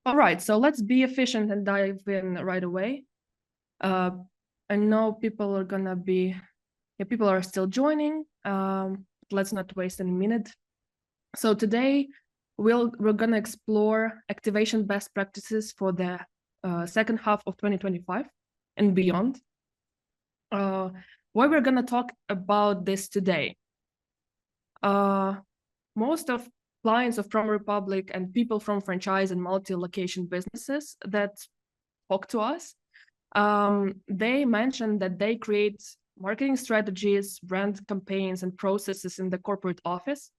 All right, so let's be efficient and dive in right away. I know people are gonna be, people are still joining. Let's not waste any minute. So today we're gonna explore activation best practices for the second half of 2025 and beyond. Why we're gonna talk about this today? Most of clients of Promo Republic and people from franchise and multi-location businesses that talk to us, they mentioned that they create marketing strategies, brand campaigns, and processes in the corporate office,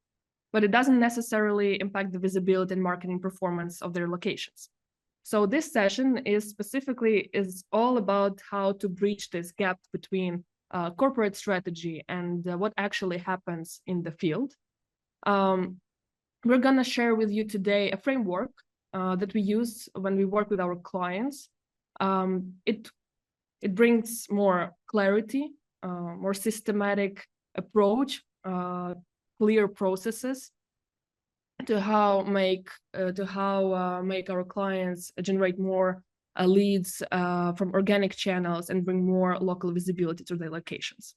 but it doesn't necessarily impact the visibility and marketing performance of their locations. So this session is all about how to bridge this gap between corporate strategy and what actually happens in the field. We're gonna share with you today a framework that we use when we work with our clients. It brings more clarity, more systematic approach, clear processes to how make our clients generate more leads from organic channels and bring more local visibility to their locations.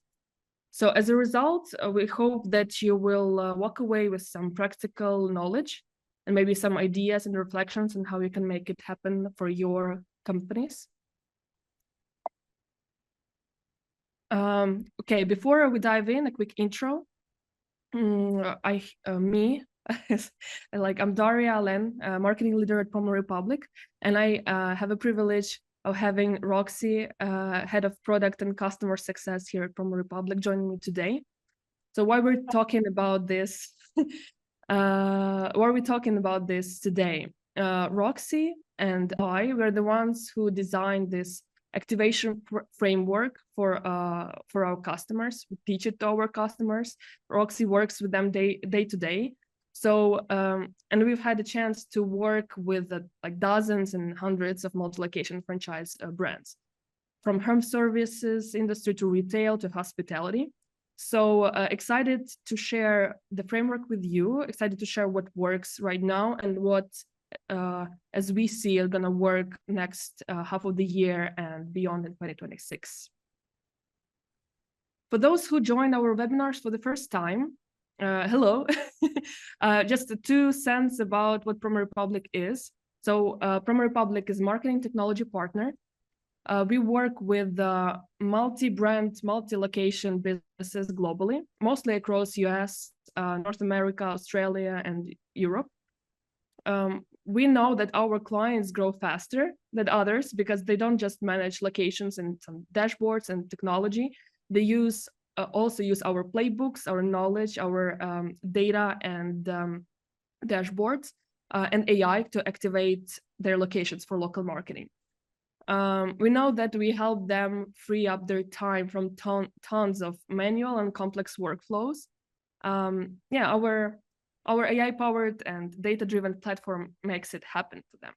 So as a result, we hope that you will walk away with some practical knowledge and maybe some ideas and reflections on how you can make it happen for your companies. Okay, before we dive in, a quick intro. I'm Daria Allen, marketing leader at Promo Republic, and I have a privilege of having Roxy, head of product and customer success here at Promo Republic, joining me today. So why we're talking about this? Why are we talking about this today? Roxy and I were the ones who designed this activation framework for our customers. We teach it to our customers. Roxy works with them day to day. So and we've had a chance to work with like dozens and hundreds of multi-location franchise brands, from home services industry to retail to hospitality. So excited to share the framework with you, excited to share what works right now and what, as we see, are gonna work next half of the year and beyond in 2026. For those who join our webinars for the first time, hello. Just 2 cents about what Promo Republic is. So Promo Republic is a marketing technology partner. We work with multi-brand, multi-location businesses globally, mostly across US, North America, Australia, and Europe. We know that our clients grow faster than others because they don't just manage locations and some dashboards and technology. They also use our playbooks, our knowledge, our data and dashboards and AI to activate their locations for local marketing. We know that we help them free up their time from tons of manual and complex workflows. Our AI-powered and data-driven platform makes it happen for them.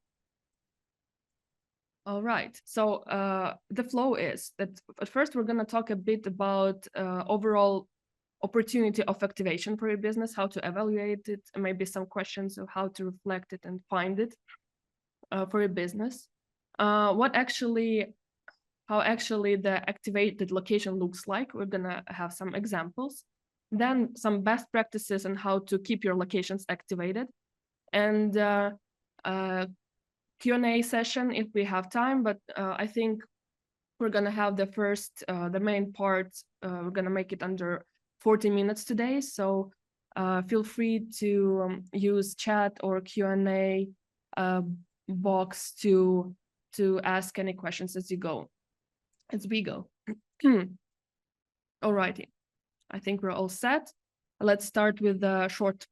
All right, so the flow is that at first we're gonna talk a bit about overall opportunity of activation for your business, how to evaluate it, and maybe some questions of how to reflect it and find it for your business. How actually the activated location looks like. We're gonna have some examples, then some best practices on how to keep your locations activated, and Q&A session if we have time, but I think we're gonna have the main part, we're gonna make it under 40 minutes today, so feel free to use chat or Q&A box to ask any questions as we go. Alrighty, I think we're all set. Let's start with a short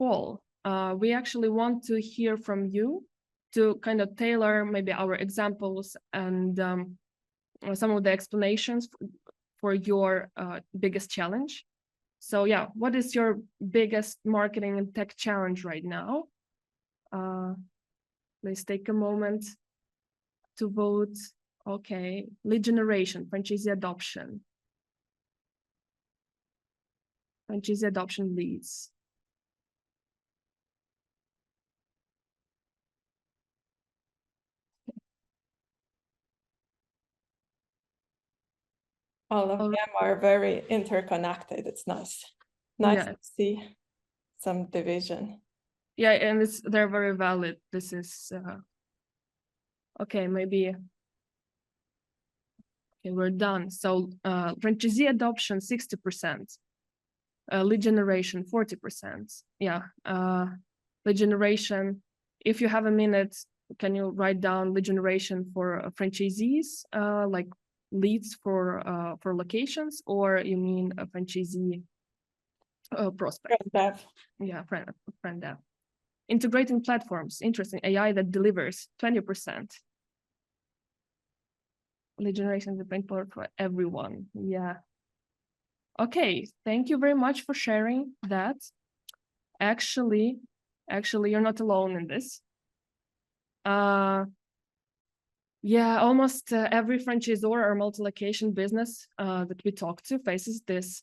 poll. We actually want to hear from you to kind of tailor maybe our examples and some of the explanations for your biggest challenge. So yeah, what is your biggest marketing and tech challenge right now? Let's take a moment to vote. Okay, lead generation, franchisee adoption leads. All of them are very interconnected. It's nice to see some division. Yeah, and they're very valid. This is okay, maybe. Okay, we're done. So franchisee adoption 60%, lead generation 40%. Yeah, lead generation. If you have a minute, can you write down lead generation for franchisees, like leads for locations, or you mean a franchisee prospect? Friend dev. Yeah, friend dev. Integrating platforms, interesting. AI that delivers 20%. Lead generation is a pain point for everyone. Yeah. Okay, thank you very much for sharing that. Actually, you're not alone in this. Yeah, almost every franchisor or multi-location business that we talk to faces this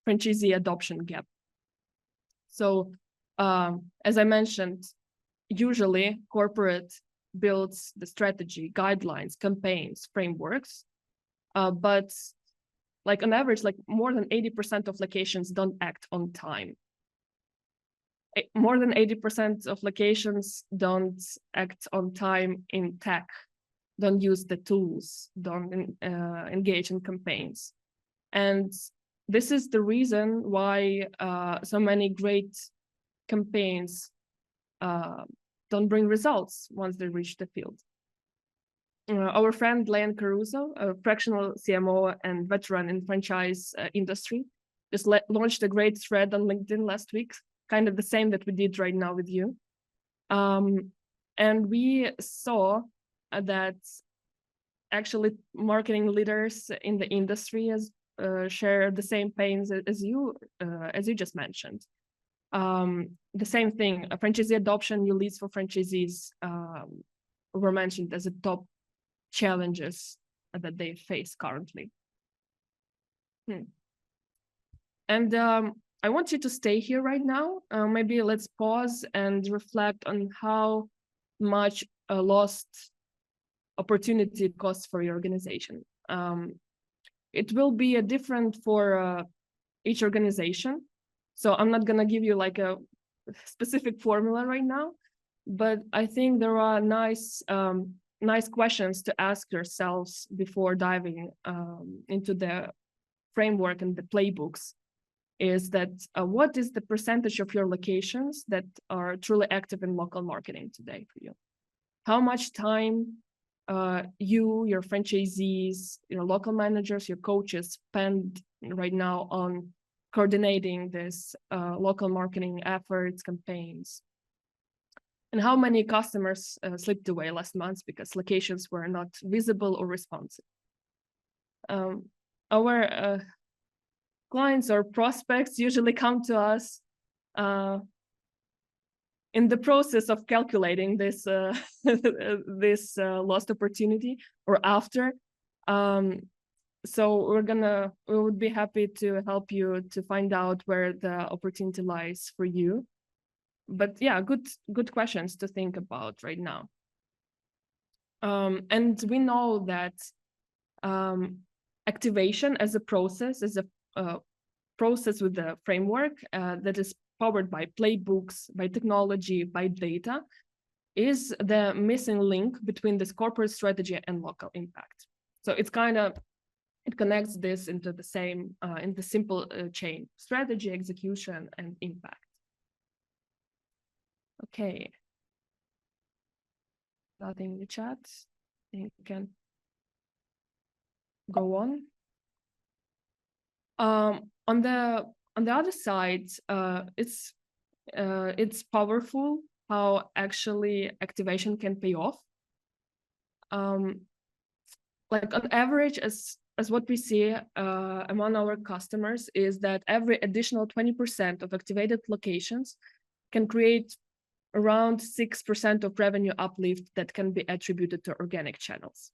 franchisee adoption gap. So, as I mentioned, usually corporate builds the strategy, guidelines, campaigns, frameworks, but like on average, like more than 80% of locations don't act on time. More than 80% of locations don't act on time in tech, don't use the tools, don't engage in campaigns. And this is the reason why so many great campaigns don't bring results once they reach the field. Our friend Leon Caruso, a fractional CMO and veteran in franchise industry, just launched a great thread on LinkedIn last week, kind of the same that we did right now with you. And we saw that actually marketing leaders in the industry share the same pains as you just mentioned. The same thing, franchisee adoption, new leads for franchisees were mentioned as a top challenges that they face currently. And I want you to stay here right now. Maybe let's pause and reflect on how much a lost opportunity it costs for your organization. It will be different for each organization. So I'm not gonna give you like a specific formula right now, but I think there are nice questions to ask yourselves before diving into the framework and the playbooks. Is that what is the percentage of your locations that are truly active in local marketing today for you? How much time you, your franchisees, your local managers, your coaches spend right now on coordinating this local marketing efforts, campaigns? And how many customers slipped away last month because locations were not visible or responsive? Our clients or prospects usually come to us in the process of calculating this this lost opportunity or after. So we would be happy to help you to find out where the opportunity lies for you. But yeah, good questions to think about right now. And we know that activation as a process, process with the framework that is powered by playbooks, by technology, by data, is the missing link between this corporate strategy and local impact. So it connects this into the same, in the simple chain: strategy, execution, and impact. Okay. Nothing in the chat. I think we can go on. On the other side, it's powerful how actually activation can pay off. Like on average, as what we see among our customers is that every additional 20% of activated locations can create around 6% of revenue uplift that can be attributed to organic channels.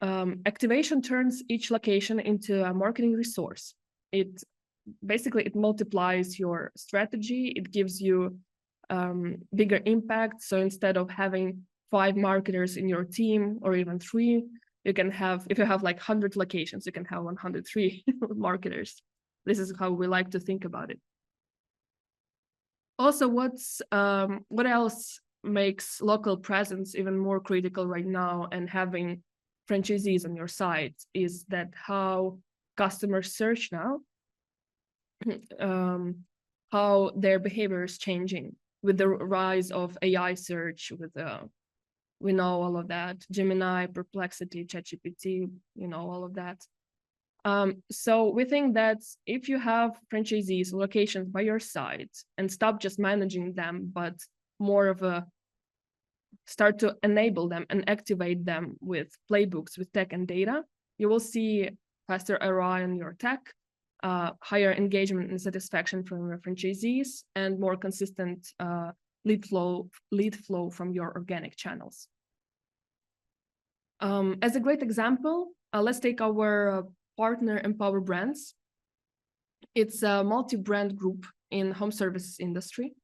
Activation turns each location into a marketing resource. It multiplies your strategy. It gives you bigger impact. So instead of having 5 marketers in your team or even 3, You can have, if you have like 100 locations, you can have 103 marketers. This is how we like to think about it. Also, what else makes local presence even more critical right now and having franchisees on your site is that how customers search now, how their behavior is changing with the rise of AI search, with we know all of that, Gemini, Perplexity, ChatGPT, all of that. So we think that if you have franchisees, locations by your side and stop just managing them, but more of a start to enable them and activate them with playbooks, with tech and data, you will see faster ROI on your tech, higher engagement and satisfaction from your franchisees, and more consistent lead flow from your organic channels. As a great example, let's take our partner Empower Brands. It's a multi-brand group in home services industry.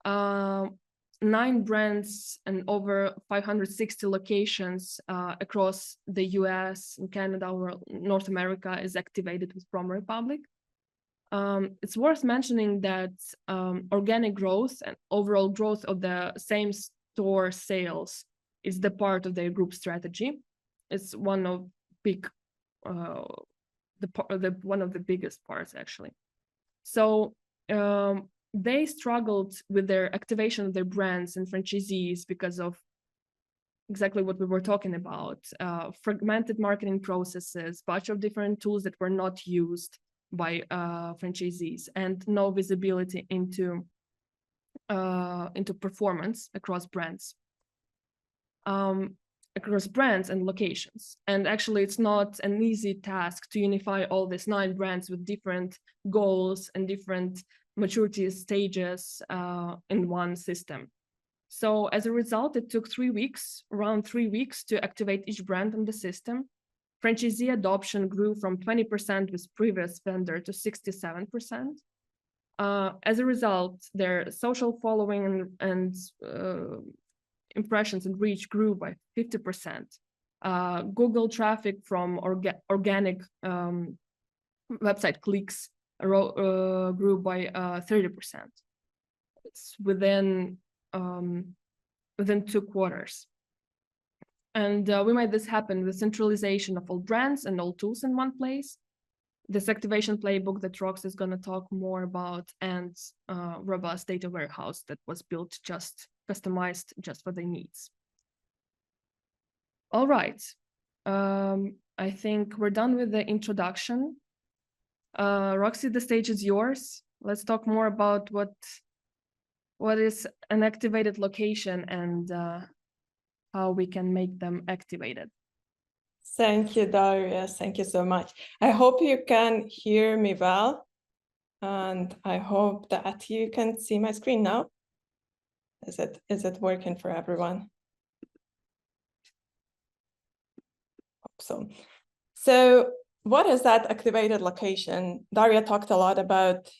9 brands and over 560 locations across the US and Canada or North America is activated with Promo Republic. It's worth mentioning that organic growth and overall growth of the same store sales is the part of their group strategy. It's one of one of the biggest parts, actually. So they struggled with their activation of their brands and franchisees because of exactly what we were talking about, fragmented marketing processes, bunch of different tools that were not used by franchisees, and no visibility into performance across brands. Across brands and locations. And actually, it's not an easy task to unify all these 9 brands with different goals and different maturity stages in one system. So as a result, it took around 3 weeks to activate each brand in the system. Franchisee adoption grew from 20% with previous vendor to 67%. As a result, their social following and impressions and reach grew by 50%. Google traffic from organic website clicks grew by 30%. It's within 2 quarters. And we made this happen with centralization of all brands and all tools in one place. This activation playbook that Rox is going to talk more about, and robust data warehouse that was built customized just for their needs. All right. I think we're done with the introduction. Roxy, the stage is yours. Let's talk more about what is an activated location and how we can make them activated. Thank you, Darius. Thank you so much. I hope you can hear me well, and I hope that you can see my screen now. Is it working for everyone? Hope so. So what is that activated location? Daria talked a lot about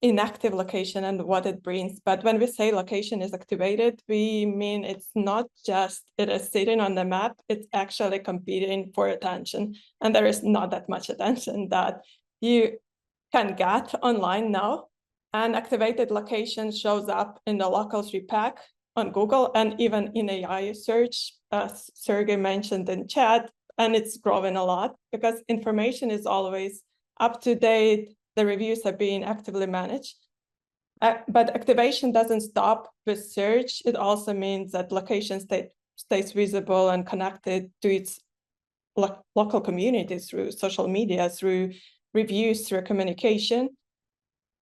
inactive location and what it brings, but when we say location is activated, we mean it's not just it is sitting on the map, it's actually competing for attention, and there is not that much attention that you can get online now. And activated location shows up in the locals repack on Google and even in AI search, as Sergey mentioned in chat, and it's growing a lot because information is always up to date. The reviews are being actively managed. But activation doesn't stop with search. It also means that location stays visible and connected to its local community through social media, through reviews, through communication.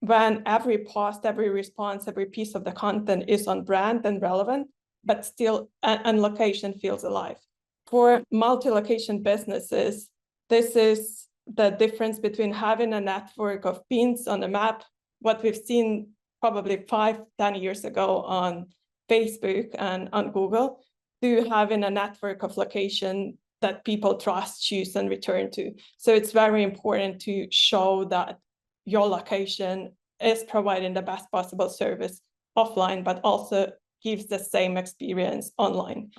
When every post, every response, every piece of the content is on brand and relevant, but still, and location feels alive. For multi-location businesses, this is the difference between having a network of pins on a map, what we've seen probably 5-10 years ago on Facebook and on Google, to having a network of location that people trust, choose, and return to. So it's very important to show that your location is providing the best possible service offline, but also gives the same experience online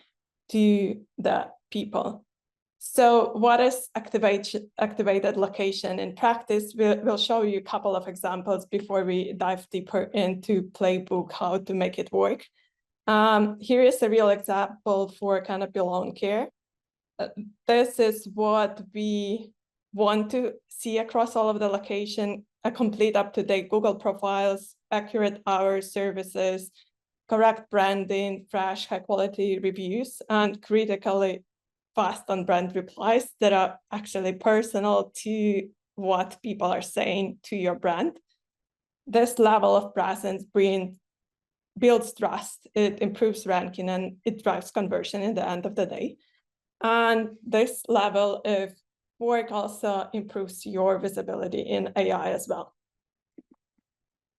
to the people. So what is activated location in practice? We'll show you a couple of examples before we dive deeper into playbook, how to make it work. Here is a real example for Canopy Lawn Care. This is what we want to see across all of the location: a complete up-to-date Google profiles, accurate hours, services, correct branding, fresh, high-quality reviews, and critically fast on brand replies that are actually personal to what people are saying to your brand. This level of presence builds trust, it improves ranking, and it drives conversion in the end of the day. And this level of work also improves your visibility in AI as well.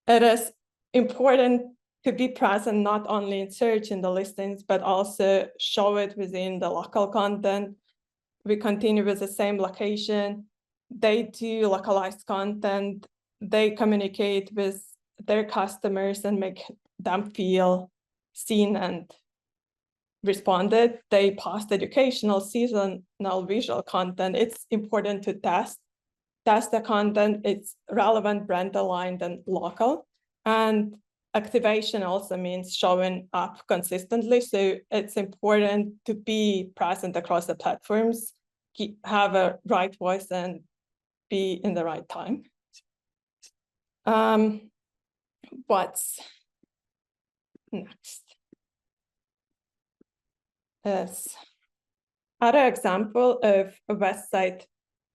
It is important to be present not only in search in the listings, but also show it within the local content. We continue with the same location. They do localized content. They communicate with their customers and make them feel seen and responded. They post educational, seasonal, visual content. It's important to test the content. It's relevant, brand aligned, and local. And activation also means showing up consistently. So it's important to be present across the platforms, have a right voice, and be in the right time. What's next? Is other example of a West Side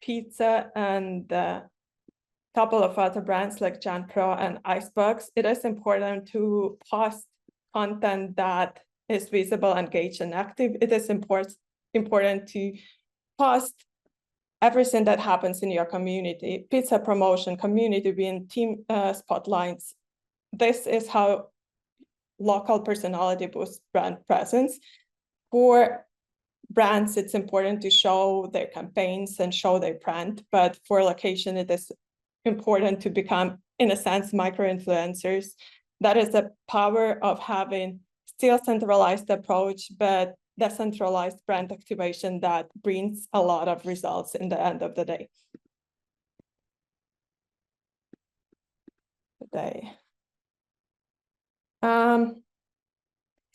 Pizza and a couple of other brands like Jan Pro and Icebox. It is important to post content that is visible, engaged, and active. It is important to post everything that happens in your community: pizza promotion, community win, team spotlights. This is how local personality boosts brand presence. For brands, it's important to show their campaigns and show their brand, but for location, it is important to become, in a sense, micro-influencers. That is the power of having still centralized approach, but decentralized brand activation that brings a lot of results in the end of the day.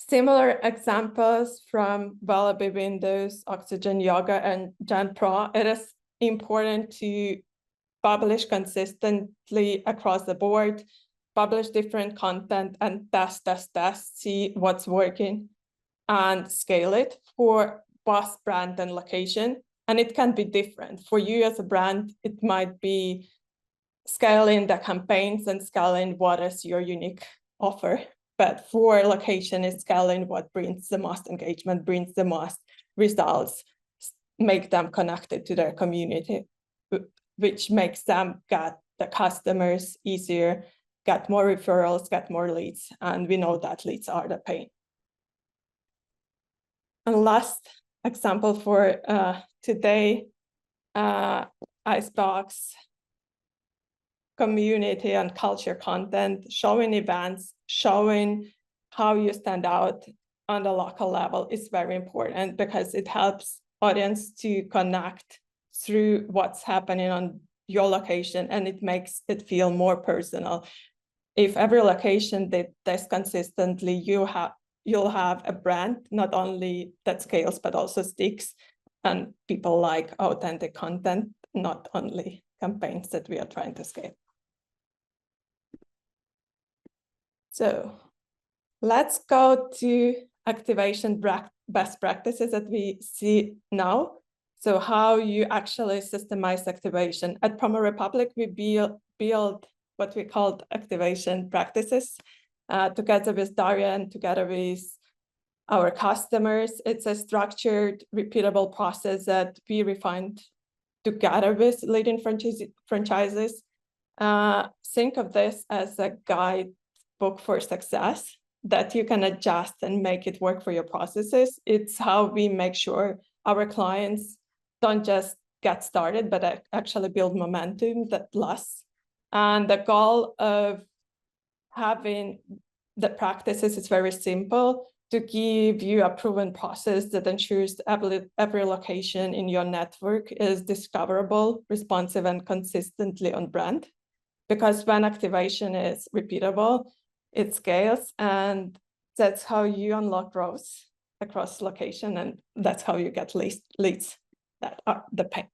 Similar examples from Wallaby Windows, Oxygen Yoga, and Jan Pro. It is important to publish consistently across the board, publish different content, and test, see what's working, and scale it for both brand and location. And it can be different. For you as a brand, it might be scaling the campaigns and scaling what is your unique offer. But for location, it's scaling what brings the most engagement, brings the most results, make them connected to their community, which makes them get the customers easier, get more referrals, get more leads. And we know that leads are the pain. And last example for today, Icebox community and culture content, showing events, showing how you stand out on the local level is very important because it helps audience to connect through what's happening on your location, and it makes it feel more personal. If every location did this consistently, you'll have a brand not only that scales but also sticks, and people like authentic content, not only campaigns that we are trying to scale. So let's go to activation best practices that we see now. So how you actually systemize activation. At Promo Republic, we build what we called activation practices together with Daria and together with our customers. It's a structured, repeatable process that we refined together with leading franchises. Think of this as a guide book for success that you can adjust and make it work for your processes. It's how we make sure our clients don't just get started, but actually build momentum that lasts. And the goal of having the practices is very simple. to give you a proven process that ensures every location in your network is discoverable, responsive, and consistently on brand. Because when activation is repeatable, it scales, and that's how you unlock growth across location, and that's how you get leads that are the pain.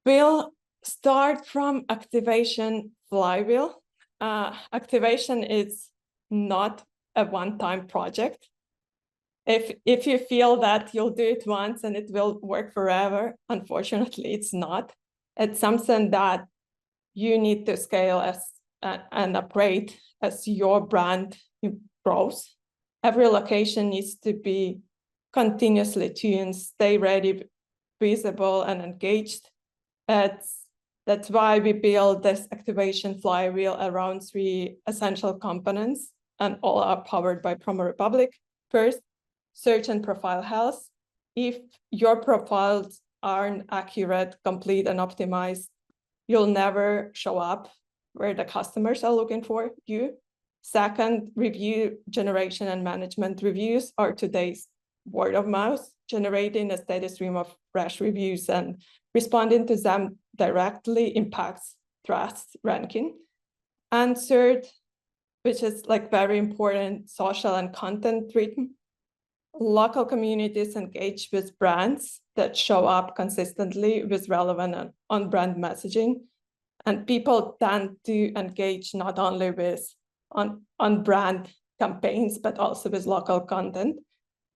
We'll start from Activation Flywheel. Activation is not a one-time project. If you feel that you'll do it once and it will work forever, unfortunately, it's not. It's something that you need to scale and upgrade as your brand grows. Every location needs to be continuously tuned, stay ready, visible, and engaged. That's why we build this Activation Flywheel around 3 essential components, and all are powered by Promo Republic. First, search and profile health. If your profiles aren't accurate, complete, and optimized, you'll never show up where the customers are looking for you. Second, review generation and management. Reviews are today's word of mouth, generating a steady stream of fresh reviews and responding to them directly impacts trust ranking. And third, which is like very important, social and content written. Local communities engage with brands that show up consistently with relevant and on-brand messaging. And people tend to engage not only with on-brand campaigns, but also with local content.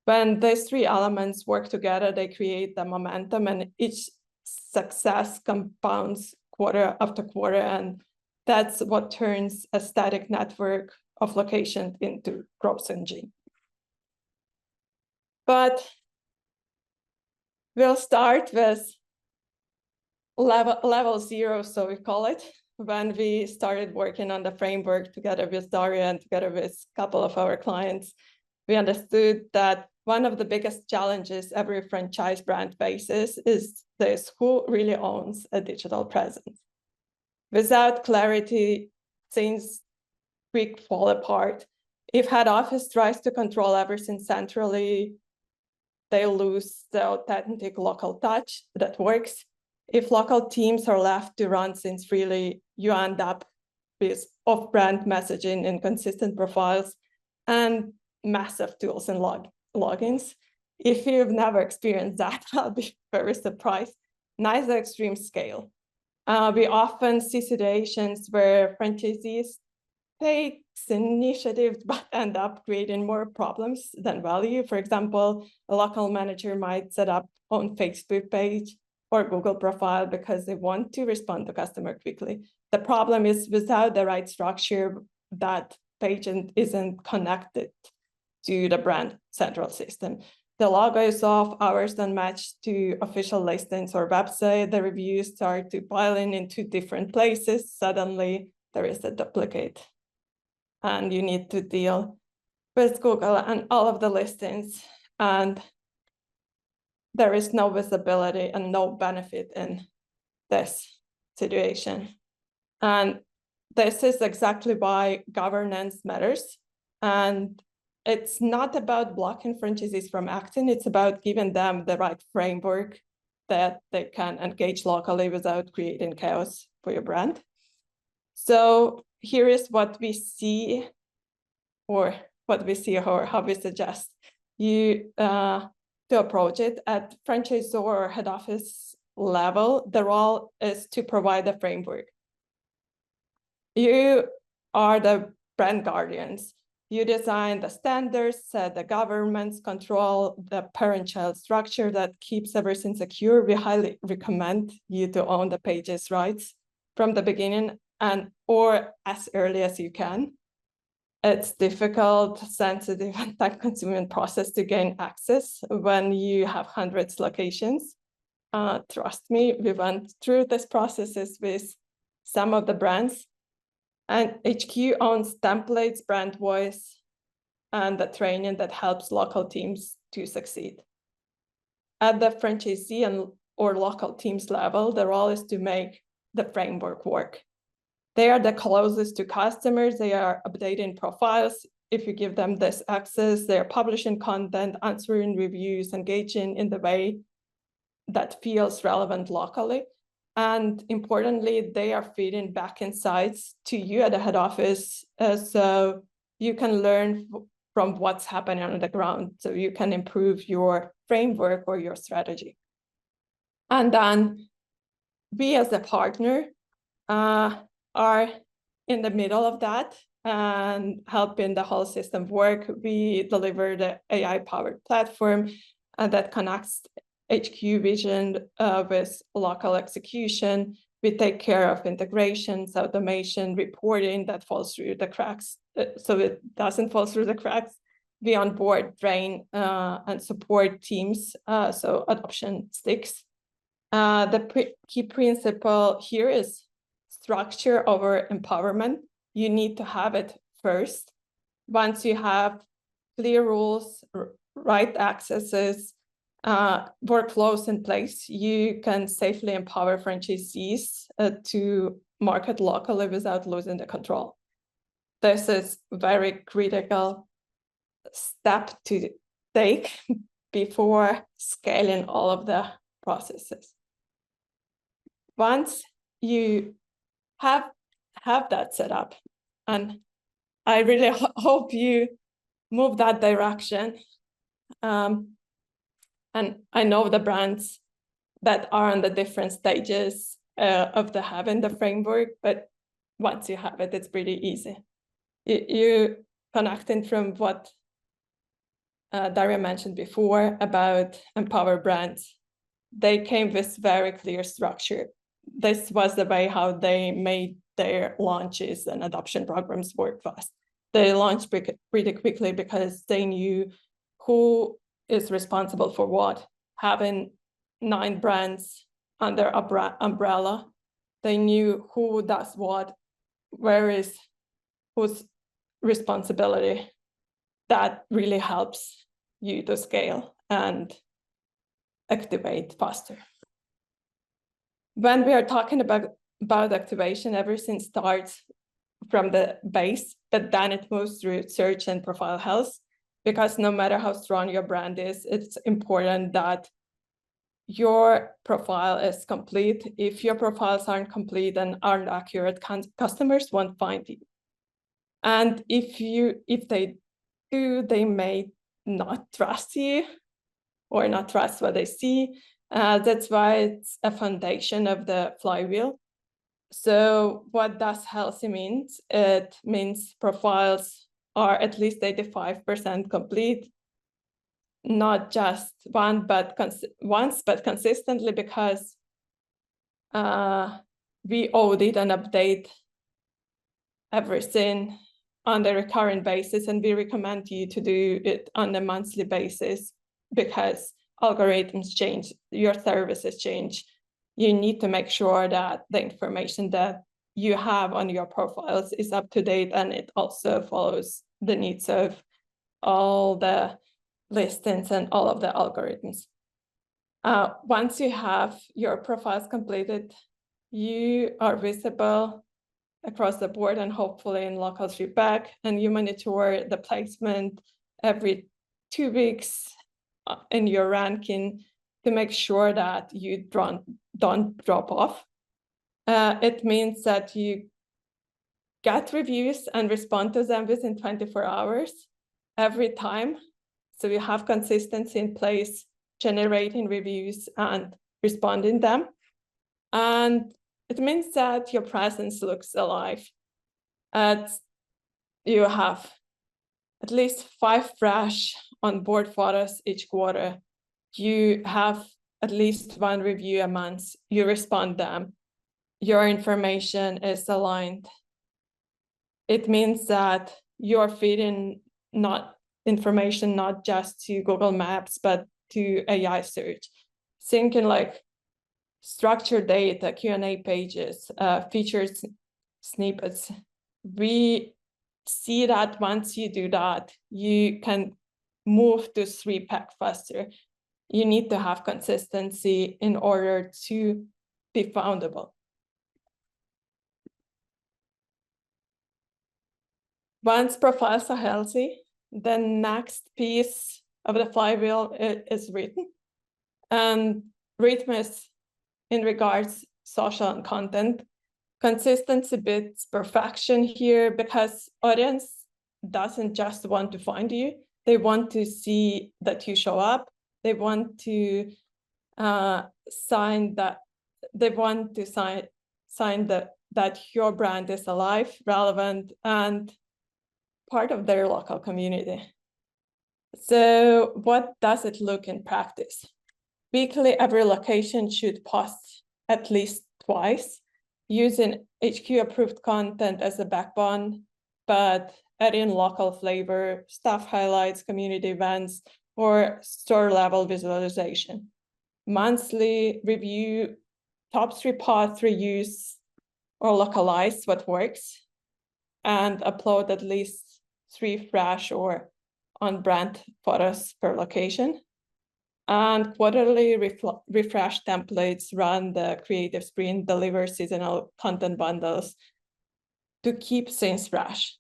When these 3 elements work together, they create the momentum, and each success compounds quarter after quarter. And that's what turns a static network of locations into growth engine. But we'll start with level 0, so we call it. When we started working on the framework together with Daria and together with a couple of our clients, we understood that one of the biggest challenges every franchise brand faces is this: who really owns a digital presence? Without clarity, things quick fall apart. If head office tries to control everything centrally, they lose the authentic local touch that works. If local teams are left to run things freely, you end up with off-brand messaging, inconsistent profiles, and massive tools and logins. If you've never experienced that, I'll be very surprised. Neither extreme scale. We often see situations where franchisees take initiative but end up creating more problems than value. For example, a local manager might set up on Facebook page or Google profile because they want to respond to customer quickly. The problem is without the right structure, that page isn't connected to the brand central system. The logo is off, hours don't match to official listings or website, the reviews start to pile in 2 different places, suddenly there is a duplicate. And you need to deal with Google and all of the listings, and there is no visibility and no benefit in this situation. And this is exactly why governance matters. And it's not about blocking franchisees from acting, it's about giving them the right framework that they can engage locally without creating chaos for your brand. So here is what we see, or how we suggest you to approach it. At franchisor or head office level, the role is to provide a framework. You are the brand guardians. You design the standards, set the governance, control the parent-child structure that keeps everything secure. We highly recommend you to own the page's rights from the beginning or as early as you can. It's difficult, sensitive, and time-consuming process to gain access when you have hundreds of locations. Trust me, we went through these processes with some of the brands. And HQ owns templates, brand voice, and the training that helps local teams to succeed. At the franchisee or local teams level, the role is to make the framework work. They are the closest to customers. They are updating profiles, if you give them this access, they're publishing content, answering reviews, engaging in the way that feels relevant locally. And importantly, they are feeding back insights to you at the head office, so you can learn from what's happening on the ground, so you can improve your framework or your strategy. And then we as a partner are in the middle of that and helping the whole system work. We deliver the AI-powered platform that connects HQ vision with local execution. We take care of integrations, automation, reporting that falls through the cracks. So it doesn't fall through the cracks. We onboard, train, and support teams, so adoption sticks. The key principle here is structure over empowerment. You need to have it first. Once you have clear rules, right accesses, workflows in place, you can safely empower franchisees to market locally without losing the control. This is a very critical step to take before scaling all of the processes. Once you have that set up, and I really hope you move that direction, and I know the brands that are on the different stages of having the framework, but once you have it, it's pretty easy. You connecting from what Daria mentioned before about empower brands. They came with very clear structure. This was the way how they made their launches and adoption programs work fast. They launched pretty quickly because they knew who is responsible for what. Having 9 brands under umbrella, they knew who does what, where is whose responsibility. That really helps you to scale and activate faster. When we are talking about activation, everything starts from the base, but then it moves through search and profile health, because no matter how strong your brand is, it's important that your profile is complete. If your profiles aren't complete and aren't accurate, customers won't find you. And if they do, they may not trust you or not trust what they see. That's why it's a foundation of the flywheel. So what does healthy mean? It means profiles are at least 85% complete, not just once, but consistently, because we audit and update everything on a recurrent basis, and we recommend you to do it on a monthly basis, because algorithms change, your services change. You need to make sure that the information that you have on your profiles is up to date, and it also follows the needs of all the listings and all of the algorithms. Once you have your profiles completed, you are visible across the board and hopefully in local feedback, and you monitor the placement every 2 weeks in your ranking to make sure that you don't drop off. It means that you get reviews and respond to them within 24 hours every time. So you have consistency in place, generating reviews and responding them. And it means that your presence looks alive. You have at least 5 fresh on-board photos each quarter. You have at least 1 review a month. You respond them. Your information is aligned. It means that you're feeding information not just to Google Maps, but to AI search. Thinking like structured data, Q&A pages, features, snippets. We see that once you do that, you can move to 3-pack faster. You need to have consistency in order to be foundable. Once profiles are healthy, the next piece of the flywheel is written. And rhythm is in regards social and content. Consistency beats perfection here because audience doesn't just want to find you. They want to see that you show up. They want to sign that your brand is alive, relevant, and part of their local community. So what does it look in practice? Weekly, every location should post at least twice, using HQ-approved content as a backbone, but adding local flavor, staff highlights, community events, or store-level visualization. Monthly review, top 3 posts, reuse or localize what works, and upload at least 3 fresh or on-brand photos per location. And quarterly refresh templates, run the creative sprint, deliver seasonal content bundles to keep things fresh.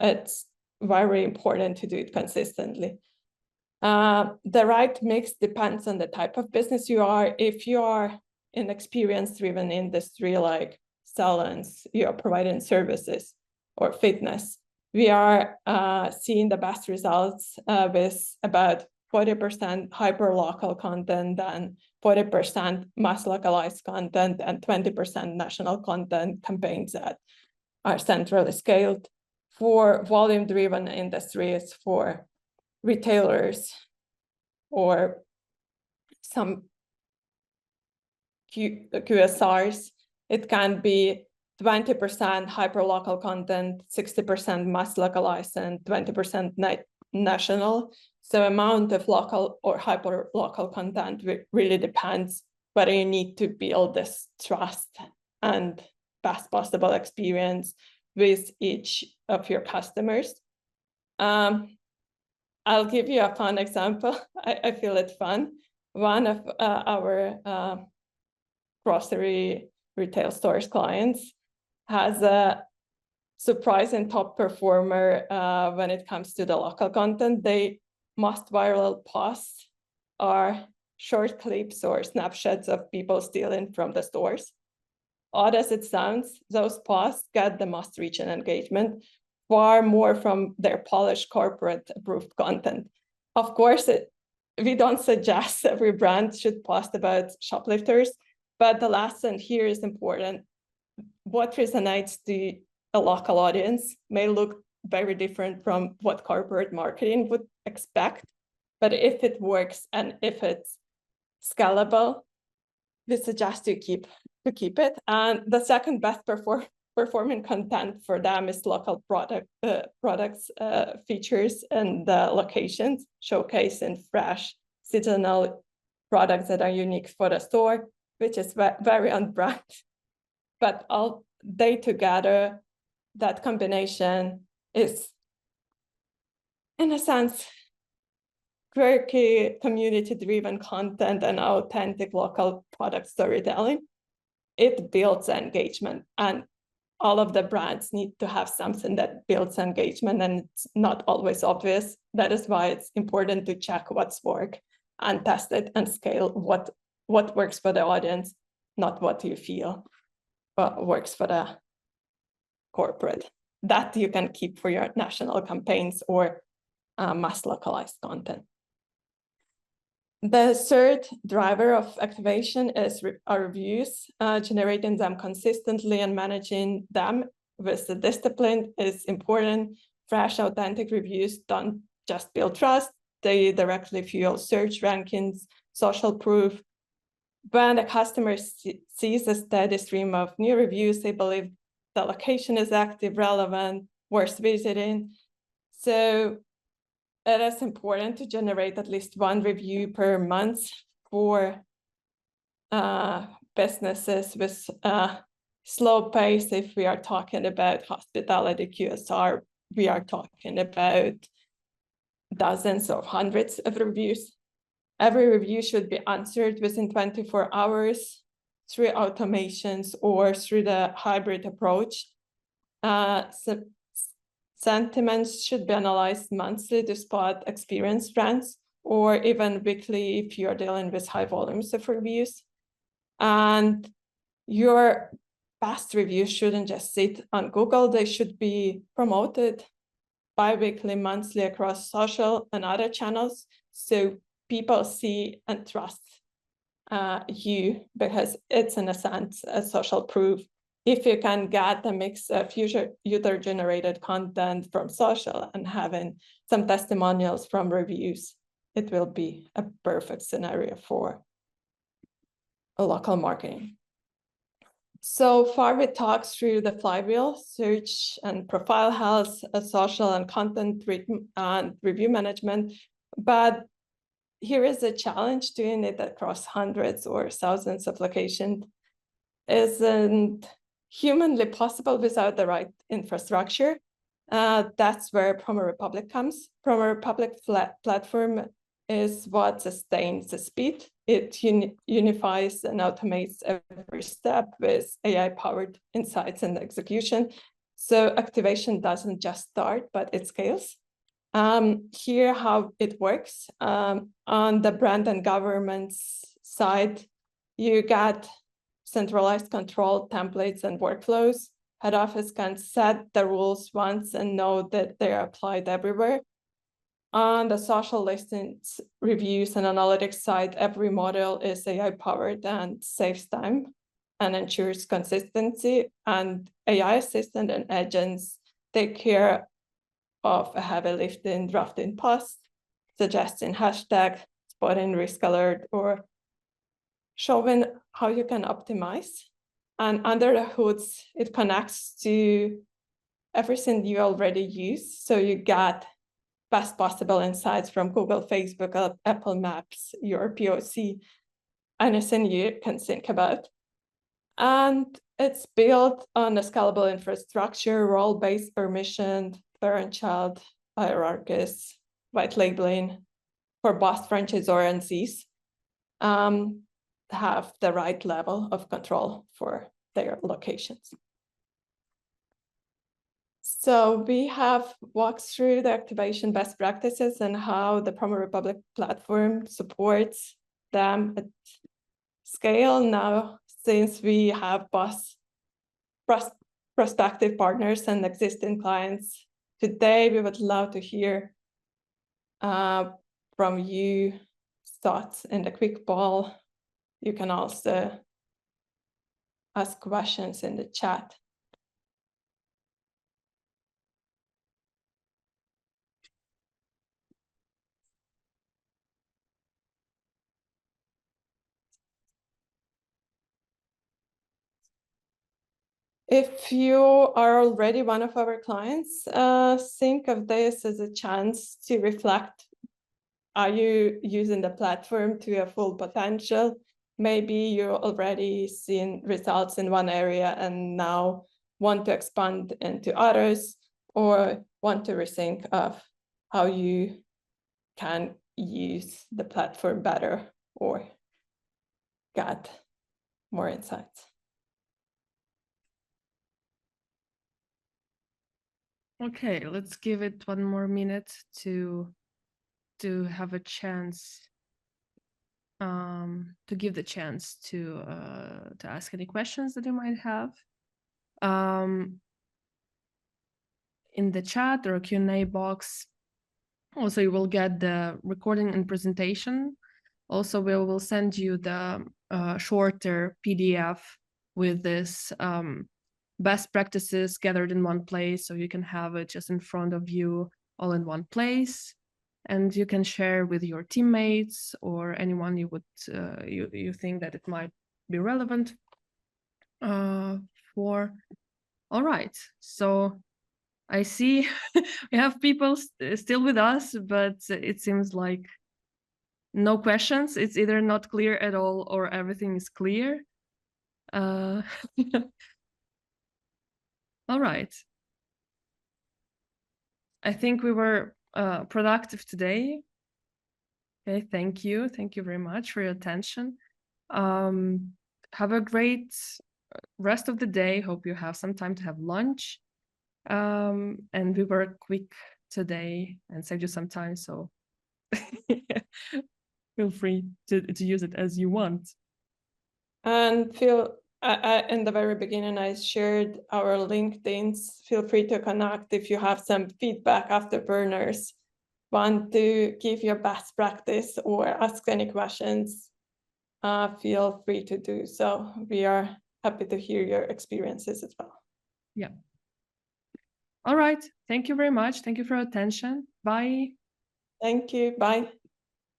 It's very important to do it consistently. The right mix depends on the type of business you are. If you are in experience-driven industry like salons, you are providing services or fitness, we are seeing the best results with about 40% hyper-local content and 40% mass localized content and 20% national content campaigns that are centrally scaled. For volume-driven industries, for retailers, or some QSRs, it can be 20% hyper-local content, 60% mass localized, and 20% national. So amount of local or hyper-local content really depends whether you need to build this trust and best possible experience with each of your customers. I'll give you a fun example. I feel it fun. One of our grocery retail stores clients has a surprising top performer when it comes to the local content. They most viral posts are short clips or snapshots of people stealing from the stores. Odd as it sounds, those posts get the most reach and engagement, far more from their polished corporate approved content. Of course, we don't suggest every brand should post about shoplifters, but the lesson here is important. What resonates to a local audience may look very different from what corporate marketing would expect, but if it works and if it's scalable, we suggest to keep it. And the second best performing content for them is local products, features, and locations, showcasing fresh seasonal products that are unique for the store, which is very on brand. But all they together, that combination is, in a sense, quirky, community-driven content and authentic local product storytelling. It builds engagement, and all of the brands need to have something that builds engagement, and it's not always obvious. That is why it's important to check what's work and test it and scale what works for the audience, not what you feel works for the corporate. That you can keep for your national campaigns or mass localized content. The third driver of activation is our reviews. Generating them consistently and managing them with the discipline is important. Fresh, authentic reviews don't just build trust, they directly fuel search rankings, social proof. When a customer sees a steady stream of new reviews, they believe the location is active, relevant, worth visiting. So it is important to generate at least 1 review per month for businesses with slow pace. If we are talking about hospitality QSR, we are talking about dozens or hundreds of reviews. Every review should be answered within 24 hours through automations or through the hybrid approach. Sentiments should be analyzed monthly to spot experience trends, or even weekly if you're dealing with high volumes of reviews. And your past reviews shouldn't just sit on Google, they should be promoted bi-weekly, monthly across social and other channels, so people see and trust you, because it's in a sense a social proof. If you can get a mix of user-generated content from social and having some testimonials from reviews, it will be a perfect scenario for a local marketing. So far, we talked through the flywheel, search and profile health, social and content and review management. But here is a challenge: doing it across hundreds or thousands of locations isn't humanly possible without the right infrastructure. That's where Promo Republic comes. Promo Republic platform is what sustains the speed. It unifies and automates every step with AI-powered insights and execution. So activation doesn't just start, but it scales. Here how it works. On the brand and governance side, you got centralized control templates and workflows. Head office can set the rules once and know that they're applied everywhere. On the social listings, reviews, and analytics side, every model is AI-powered and saves time and ensures consistency. And AI assistant and agents take care of a heavy lifting, drafting posts, suggesting hashtag, spotting risk alert, or showing how you can optimize. And under the hoods, it connects to everything you already use. So you get best possible insights from Google, Facebook, Apple Maps, your POC, anything you can think about. And it's built on a scalable infrastructure, role-based permission, parent-child hierarchies, white labeling for both franchise or NCs. Have the right level of control for their locations. So we have walked through the activation best practices and how the Promo Republic platform supports them at scale. Now, since we have both prospective partners and existing clients, today we would love to hear from you thoughts in the quick poll. You can also ask questions in the chat. If you are already one of our clients, think of this as a chance to reflect. Are you using the platform to your full potential? Maybe you're already seeing results in one area and now want to expand into others, or want to rethink of how you can use the platform better or get more insights. Okay, let's give it one more minute to have a chance, to give the chance to ask any questions that you might have. In the chat or Q&A box. Also, you will get the recording and presentation. Also, we will send you the shorter PDF with this best practices gathered in one place, so you can have it just in front of you all in one place. And you can share with your teammates or anyone you would you think that it might be relevant for. All right, so I see we have people still with us, but it seems like no questions. It's either not clear at all or everything is clear. All right. I think we were productive today. Okay, thank you. Thank you very much for your attention. Have a great rest of the day. Hope you have some time to have lunch. And we were quick today and saved you some time, so feel free to use it as you want. And in the very beginning, I shared our LinkedIns. Feel free to connect if you have some feedback afterburners, want to give your best practice or ask any questions. Feel free to do so. We are happy to hear your experiences as well. Yeah. All right. Thank you very much. Thank you for your attention. Bye. Thank you. Bye.